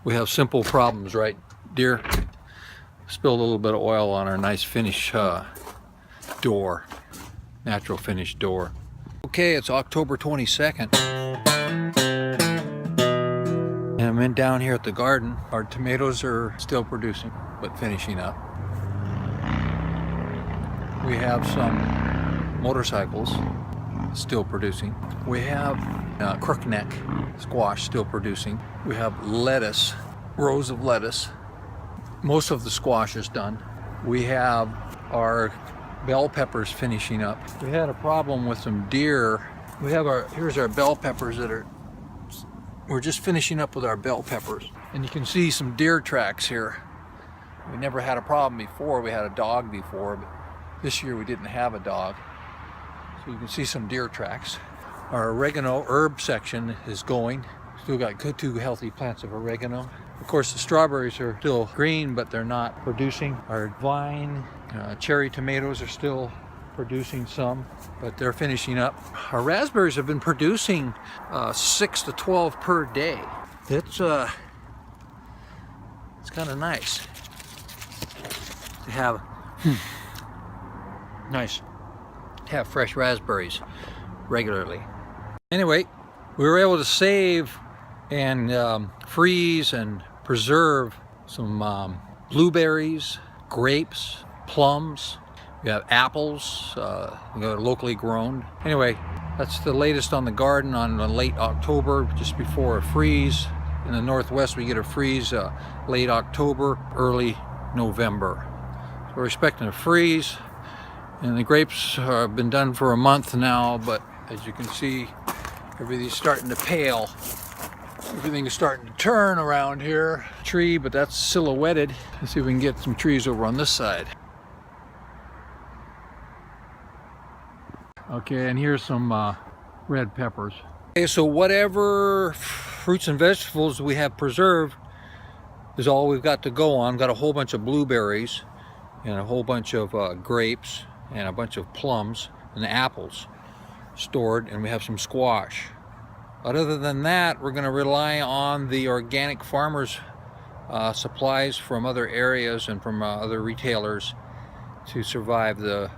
We have simple problems, right, dear? Spilled a little bit of oil on our nice finish door, natural finish door. Okay, it's October 22nd. And I'm in down here at the garden. Our tomatoes are still producing, but finishing up. We have some motorcycles still producing. We have crookneck squash still producing. We have lettuce, rows of lettuce. Most of the squash is done. We have our bell peppers finishing up. We had a problem with some deer. Here's our bell peppers we're just finishing up with our bell peppers. And you can see some deer tracks here. We never had a problem before. We had a dog before, but this year we didn't have a dog. So you can see some deer tracks. Our oregano herb section is going. Still got two healthy plants of oregano. Of course, the strawberries are still green, but they're not producing. Our vine, cherry tomatoes are still producing some, but they're finishing up. Our raspberries have been producing 6 to 12 per day. It's kind of nice to have fresh raspberries regularly. Anyway, we were able to save and freeze and preserve some blueberries, grapes, plums. We have apples, we got locally grown. Anyway, that's the latest on the garden on late October, just before a freeze. In the Northwest, we get a freeze late October, early November. So we're expecting a freeze. And the grapes have been done for a month now, but as you can see, everything's starting to pale. Everything is starting to turn around here. Tree, but that's silhouetted. Let's see if we can get some trees over on this side. Okay, and here's some red peppers. Okay, so whatever fruits and vegetables we have preserved is all we've got to go on. Got a whole bunch of blueberries and a whole bunch of grapes and a bunch of plums and apples stored, and we have some squash. But other than that, we're going to rely on the organic farmers' supplies from other areas and from other retailers to to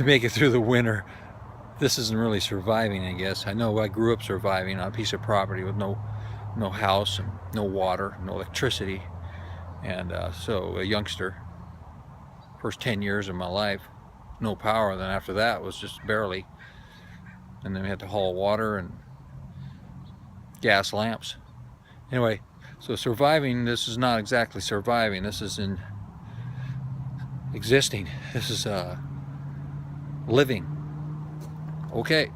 make it through the winter. This isn't really surviving, I guess. I know I grew up surviving on a piece of property with no house and no water, no electricity, and so a youngster. First 10 years of my life, no power. Then after that was just barely. And then we had to haul water and gas lamps. Anyway, so surviving, this is not exactly surviving. This is existing. This is living. Okay.